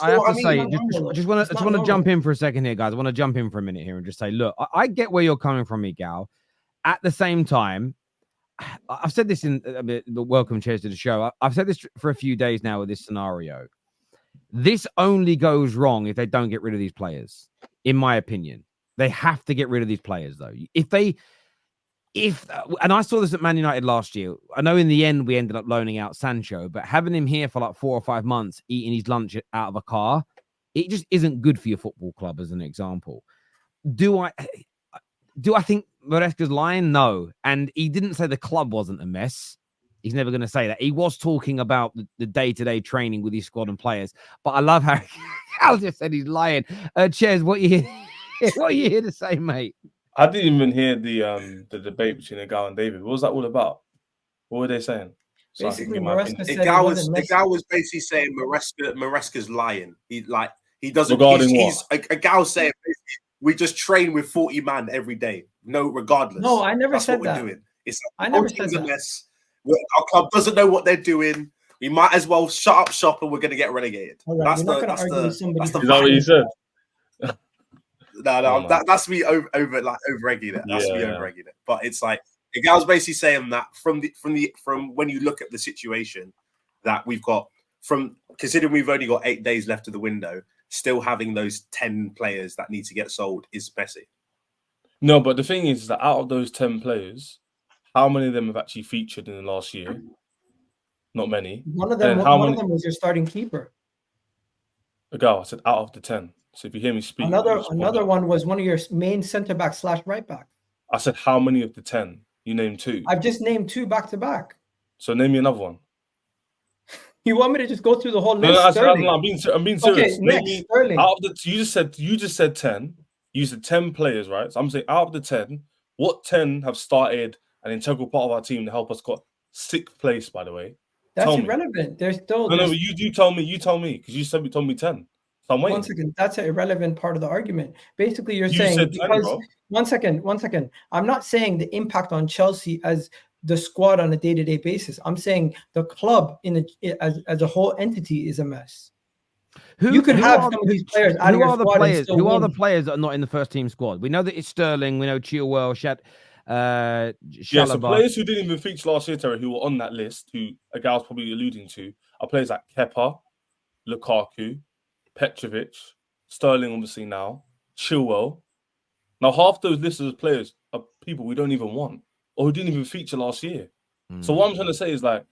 I have to say, just want to jump in for a second here, guys. I want to jump in for a minute here and just say, look, I get where you're coming from, Miguel. At the same time, I've said this in the welcome chairs to the show. I've said this for a few days now with this scenario. This only goes wrong if they don't get rid of these players, in my opinion. They have to get rid of these players, though. And I saw this at Man United last year. I know in the end we ended up loaning out Sancho, but having him here for like 4 or 5 months, eating his lunch out of a car, it just isn't good for your football club, as an example. Do I think Maresca's lying? No. And he didn't say the club wasn't a mess. He's never going to say that. He was talking about the day-to-day training with his squad and players. But I love how Al just said he's lying. Ches, what are you here to say, mate? I didn't even hear the debate between Egal and David. What was that all about? What were they saying? So basically, Egal was basically saying Maresca's lying. He doesn't. Regarding what? Egal's saying we just train with 40 man every day. No, regardless. No, I never said what that. We're doing. It's I never said that. A mess. Our club doesn't know what they're doing. We might as well shut up shop and we're going to get relegated. Right, that's the. Is that what you said? No, that's me over-egging it. That's me over-egging it. But it's like Egal's basically saying that from when you look at the situation that we've got, considering we've only got 8 days left of the window, still having those 10 players that need to get sold is messy. No, but the thing is that out of those 10 players, how many of them have actually featured in the last year? Not many. One of them was your starting keeper. Egal, I said out of the 10. So if you hear me speak, another one was one of your main centre back / right back. I said how many of the 10? You named 2. I've just named 2 back to back. So name me another one. You want me to just go through the whole list? No, I'm being serious. Okay, next, Sterling. Out of the, you just said 10. You said 10 players, right? So I'm saying out of the 10, what 10 have started an integral part of our team to help us got 6th place, by the way? That's irrelevant. There's still no. You tell me because you said you told me 10. So I'm waiting. One second. That's an irrelevant part of the argument. Basically, you're saying because 10, one second. I'm not saying the impact on Chelsea as the squad on a day-to-day basis. I'm saying the club as a whole entity is a mess. You could have some of these players out of your squad. Who are the players that are not in the first team squad? We know that it's Sterling. We know Chilwell, so players who didn't even feature last year, Terry, who were on that list, who Egal's probably alluding to, are players like Kepa, Lukaku, Petrovic, Sterling, obviously now, Chilwell. Now, half those lists of players are people we don't even want or who didn't even feature last year. So what I'm trying to say is, like,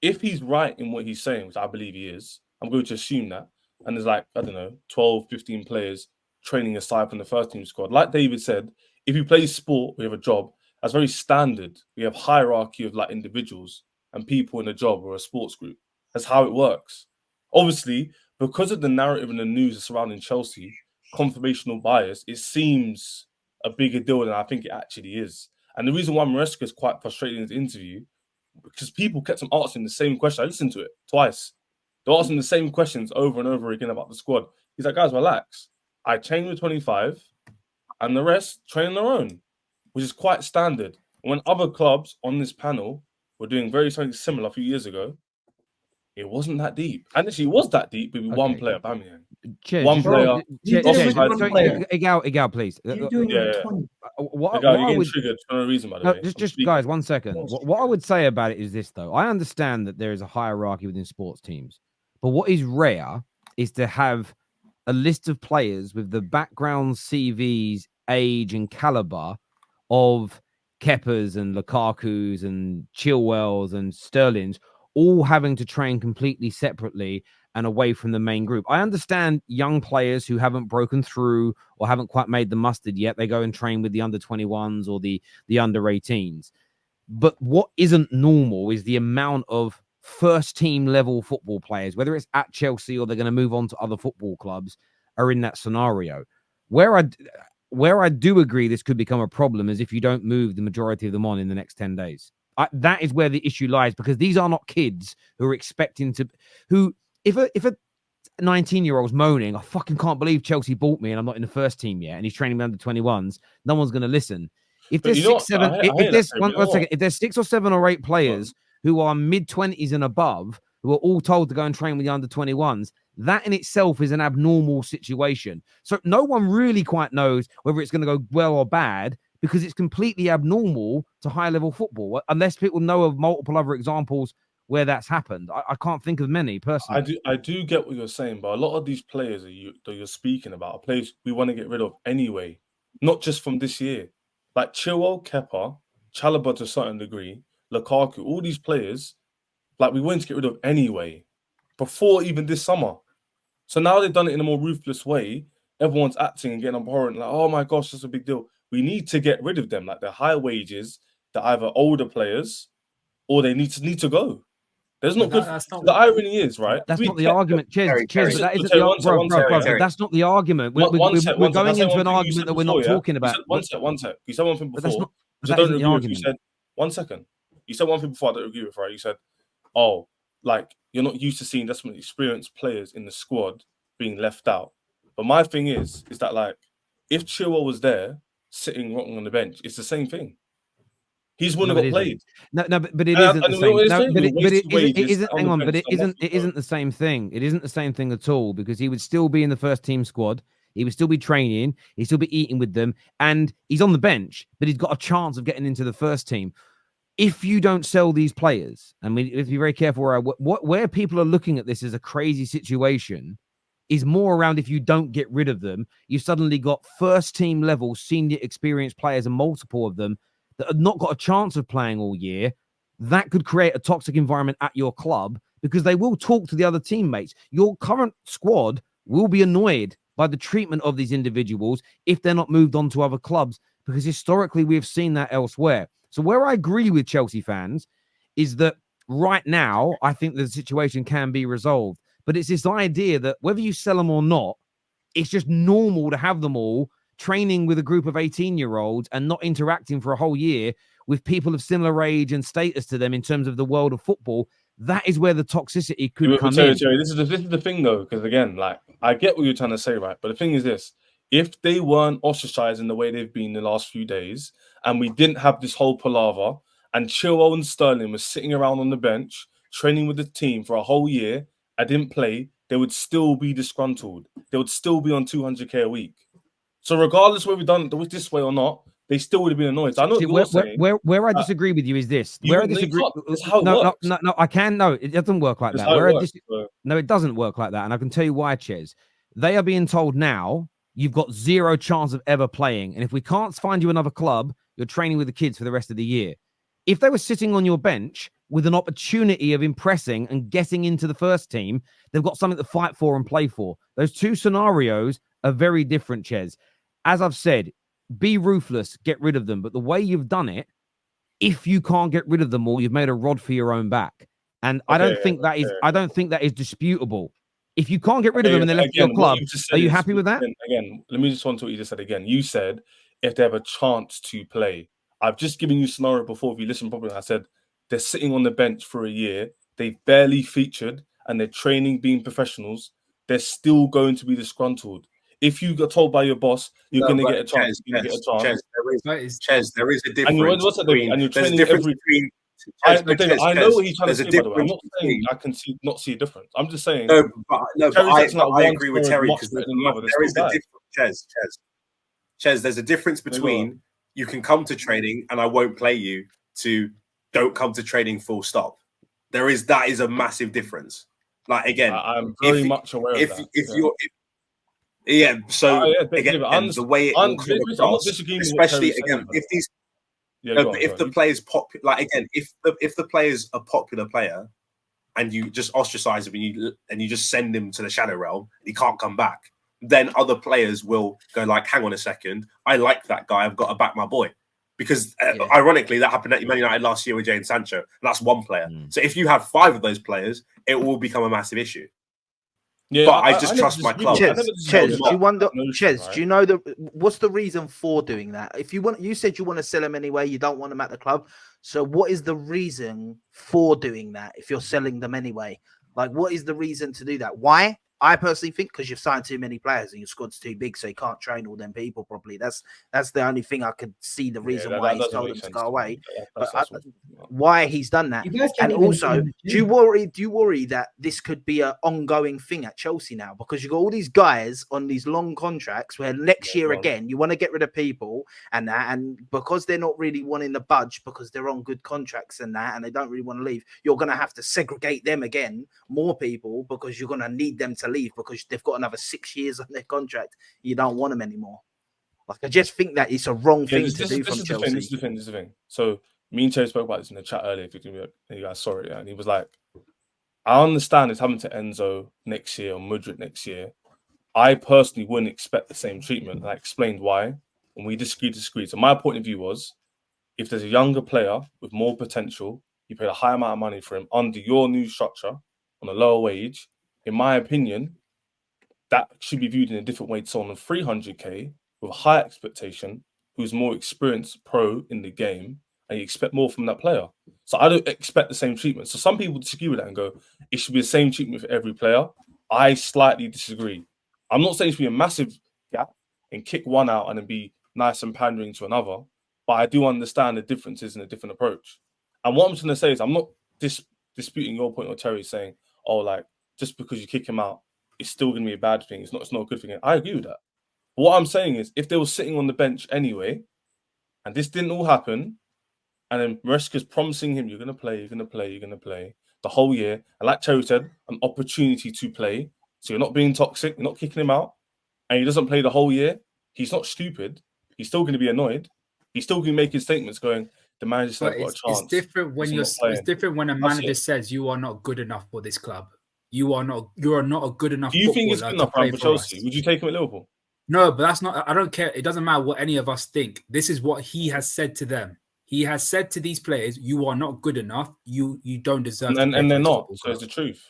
if he's right in what he's saying, which I believe he is, I'm going to assume that. And there's like, I don't know, 12, 15 players training aside from the first team squad. Like David said, if you play sport, we have a job. That's very standard. We have hierarchy of like individuals and people in a job or a sports group. That's how it works. Obviously, because of the narrative and the news surrounding Chelsea, confirmational bias, it seems a bigger deal than I think it actually is. And the reason why Maresca is quite frustrated in his interview, because people kept on asking the same question. I listened to it twice. They're asking the same questions over and over again about the squad. He's like, guys, relax. I train with 25 and the rest train on their own, which is quite standard. When other clubs on this panel were doing something similar a few years ago, it wasn't that deep. And actually, it was that deep, but with one player, Bamian. One player. Egal, please. You're doing it 20. What you're getting triggered for no reason, by the way. Just guys, 1 second. What I would say about it is this, though. I understand that there is a hierarchy within sports teams, but what is rare is to have a list of players with the background, CVs, age, and caliber of Kepas and Lukaku's and Chilwell's and Sterling's, all having to train completely separately and away from the main group. I understand young players who haven't broken through or haven't quite made the mustard yet. They go and train with the under-21s or the under-18s. But what isn't normal is the amount of first-team level football players, whether it's at Chelsea or they're going to move on to other football clubs, are in that scenario. Where I do agree this could become a problem is if you don't move the majority of them on in the next 10 days. That is where the issue lies, because these are not kids who are expecting to... If a 19-year-old's moaning, I fucking can't believe Chelsea bought me and I'm not in the first team yet, and he's training with under-21s, no one's going to listen. If there's if there's 6 or 7 or 8 players who are mid-20s and above, who are all told to go and train with the under-21s, that in itself is an abnormal situation. So no one really quite knows whether it's going to go well or bad, because it's completely abnormal to high-level football, unless people know of multiple other examples where that's happened. I can't think of many personally. I do get what you're saying, but a lot of these players that you're speaking about are players we want to get rid of anyway, not just from this year. Like Chilwell, Kepa, Chalobah to a certain degree, Lukaku, all these players, like we wanted to get rid of anyway, before even this summer. So now they've done it in a more ruthless way. Everyone's acting and getting abhorrent, like, oh my gosh, that's a big deal. We need to get rid of them. Like, they're high wages, they're either older players or they need to go. There's not good. The irony is, right? That's not the argument, Ches. But that isn't the argument. That's not the argument. We're going into an argument that we're not talking about. One sec. You said one thing before. I don't agree with. You said 1 second. You said one thing before I don't agree with, right? You said, oh, like you're not used to seeing that's some experienced players in the squad being left out. But my thing is that like if Chilwell was there sitting rotting on the bench, it's the same thing. He's one who got played. No, but it isn't the same. No, but it isn't. Hang on, but it isn't the same thing. It isn't the same thing at all, because he would still be in the first team squad. He would still be training. He'd still be eating with them, and he's on the bench, but he's got a chance of getting into the first team. If you don't sell these players, and we have to be very careful where people are looking at this as a crazy situation, is more around if you don't get rid of them, you've suddenly got first team level senior experienced players and multiple of them that have not got a chance of playing all year. That could create a toxic environment at your club, because they will talk to the other teammates. Your current squad will be annoyed by the treatment of these individuals if they're not moved on to other clubs, because historically we have seen that elsewhere. So where I agree with Chelsea fans is that right now, I think the situation can be resolved. But it's this idea that whether you sell them or not, it's just normal to have them all training with a group of 18-year-olds and not interacting for a whole year with people of similar age and status to them in terms of the world of football. That is where the toxicity could come in. Terry, this is the thing, though, because again, like I get what you're trying to say, right? But the thing is this: if they weren't ostracized in the way they've been the last few days, and we didn't have this whole palaver, and Chilwell and Sterling were sitting around on the bench training with the team for a whole year, I didn't play, they would still be disgruntled. They would still be on 200k a week. So regardless whether we've done it this way or not, they still would have been annoyed. So I know what you're saying. Where I disagree with you is this. Where I disagree. No, it doesn't work like that. No, it doesn't work like that. And I can tell you why, Ches. They are being told now you've got zero chance of ever playing. And if we can't find you another club, you're training with the kids for the rest of the year. If they were sitting on your bench with an opportunity of impressing and getting into the first team, they've got something to fight for and play for. Those two scenarios are very different, Ches. As I've said, be ruthless, get rid of them. But the way you've done it, if you can't get rid of them all, you've made a rod for your own back. And I don't think that is disputable. If you can't get rid of them and they're left your club, are you happy with that? Again, let me just want to what you just said again. You said if they have a chance to play. I've just given you a scenario before. If you listen properly, I said they're sitting on the bench for a year. They've barely featured and they're training, being professionals. They're still going to be disgruntled. If you got told by your boss, you're going to get a chance. You're going to get a chance. Ches, there is a difference. And you're training between. I know what he's trying to say, by the way. I'm not saying I can not see a difference. I'm just saying. No, but I agree with Terry, because there is a difference. Ches, there's a difference between you can come to training and I won't play you to don't come to training full stop. That is a massive difference. Like, again, I'm very much aware of that. Again, the way it all comes across, especially again, if the player's popular, like again, if the player's a popular player and you just ostracize him and you just send him to the shadow realm, he can't come back, then other players will go like, hang on a second, I like that guy, I've got to back my boy. Because ironically, that happened at Man United last year with Jadon Sancho. And that's one player. So if you have 5 of those players, it will become a massive issue. Yeah, but I just trust my club. Ches, do you wonder? Ches, do you know what's the reason for doing that? If you said you want to sell them anyway, you don't want them at the club. So what is the reason for doing that? If you're selling them anyway, like what is the reason to do that? Why? I personally think because you've signed too many players and your squad's too big, so you can't train all them people properly. That's the only thing I could see the reason why he's told them to go away. Why he's done that. And also, do you worry that this could be an ongoing thing at Chelsea now? Because you've got all these guys on these long contracts where next year again, you want to get rid of people and that, and because they're not really wanting to budge because they're on good contracts and that, and they don't really want to leave, you're going to have to segregate them again, more people, because you're going to need them to leave because they've got another 6 years on their contract. You don't want them anymore. Like, I just think that it's a wrong thing to do from Chelsea. This is the thing. So me and Terry spoke about this in the chat earlier. If you guys saw it, and he was like, I understand it's happening to Enzo next year or Mudryk next year. I personally wouldn't expect the same treatment. And I explained why. And we disagreed. So my point of view was, if there's a younger player with more potential, you pay a high amount of money for him under your new structure on a lower wage, in my opinion, that should be viewed in a different way to someone on 300k with a high expectation, who's more experienced pro in the game, and you expect more from that player. So I don't expect the same treatment. So some people disagree with that and go, it should be the same treatment for every player. I slightly disagree. I'm not saying it should be a massive gap and kick one out and then be nice and pandering to another, but I do understand the differences in a different approach. And what I'm trying to say is, I'm not disputing your point or Terry saying, oh, like, just because you kick him out, it's still going to be a bad thing. It's not a good thing. I agree with that. But what I'm saying is, if they were sitting on the bench anyway, and this didn't all happen, and then Maresca's promising him, you're going to play the whole year, and like Terry said, an opportunity to play. So you're not being toxic, you're not kicking him out, and he doesn't play the whole year. He's not stupid. He's still going to be annoyed. He's still going to make his statements going, the manager's not got a chance. It's different when it's different when a manager says you are not good enough for this club. You are not a good enough. Do you think it's good enough for Chelsea? Would you take him at Liverpool? No, but that's not. I don't care. It doesn't matter what any of us think. This is what he has said to them. He has said to these players, "You are not good enough. You don't deserve." And they're not. So it's the truth.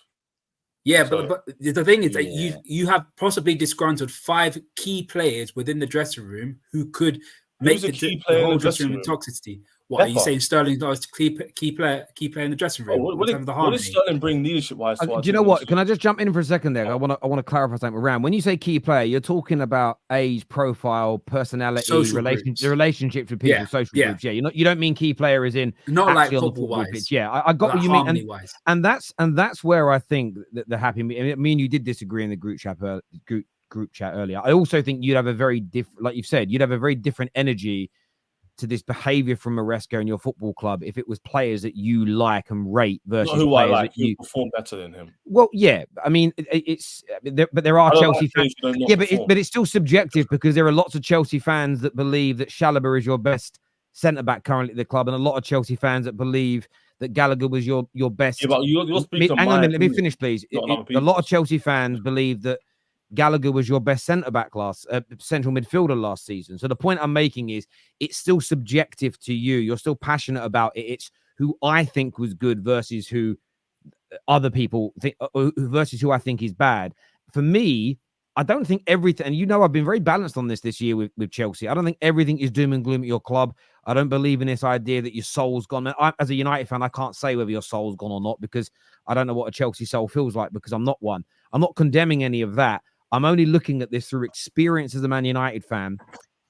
Yeah, but the thing is that you have possibly disgruntled 5 key players within the dressing room who could make the whole dressing room toxicity. What are you saying? Sterling's not a key player in the dressing room. What does Sterling bring leadership-wise? Do you know what? Can I just jump in for a second there? I want to clarify something around. When you say key player, you're talking about age, profile, personality, the relationships with people, social groups. Yeah, you don't mean key player as in not like football-wise. Yeah, I got what you mean. And that's where I think that the happy. Me and you did disagree in the group chat earlier. I also think you'd have a very different, like you've said, you'd have a very different energy to this behavior from Maresca and your football club if it was players that you like and rate versus not who players I like, that you perform better than him. Well, yeah, I mean, but there are Chelsea fans. Yeah, but it's still subjective because there are lots of Chelsea fans that believe that Chalobah is your best centre back currently at the club, and a lot of Chelsea fans that believe that Gallagher was your best. Yeah, but you're speaking. Hang on a minute, let me finish, please. A lot of Chelsea fans believe that Gallagher was your best centre-back central midfielder last season. So the point I'm making is it's still subjective to you. You're still passionate about it. It's who I think was good versus who other people think versus who I think is bad. For me, I don't think everything, and I've been very balanced on this year with Chelsea. I don't think everything is doom and gloom at your club. I don't believe in this idea that your soul's gone. As a United fan, I can't say whether your soul's gone or not because I don't know what a Chelsea soul feels like because I'm not one. I'm not condemning any of that. I'm only looking at this through experience as a Man United fan.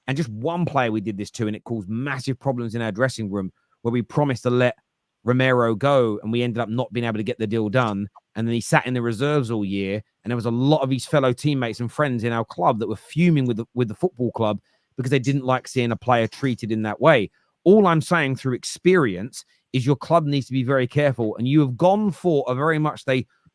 And just one player we did this to, and it caused massive problems in our dressing room where we promised to let Romero go and we ended up not being able to get the deal done. And then he sat in the reserves all year. And there was a lot of his fellow teammates and friends in our club that were fuming with the football club because they didn't like seeing a player treated in that way. All I'm saying through experience is your club needs to be very careful. And you have gone for a very much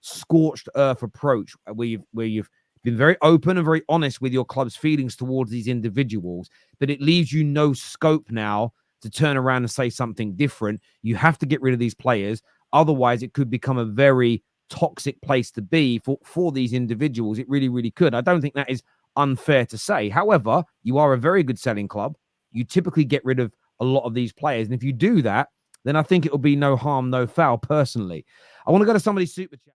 scorched earth approach where you've been very open and very honest with your club's feelings towards these individuals, but it leaves you no scope now to turn around and say something different. You have to get rid of these players. Otherwise, it could become a very toxic place to be for these individuals. It really, really could. I don't think that is unfair to say. However, you are a very good selling club. You typically get rid of a lot of these players. And if you do that, then I think it will be no harm, no foul personally. I want to go to somebody's super chat.